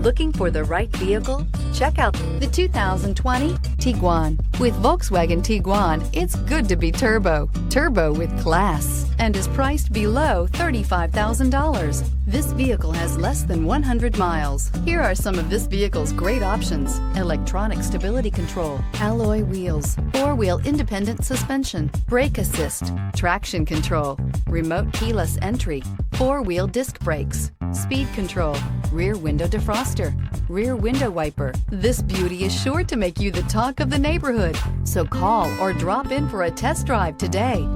Looking for the right vehicle? Check out the 2020 Tiguan. With Volkswagen Tiguan, it's good to be turbo. Turbo with class, and is priced below $35,000. This vehicle has less than 100 miles. Here are some of this vehicle's great options: electronic stability control, alloy wheels, four-wheel independent suspension, brake assist, traction control, remote keyless entry, four-wheel disc brakes, speed control, rear window defroster, rear window wiper. This beauty is sure to make you the talk of the neighborhood. So call or drop in for a test drive today.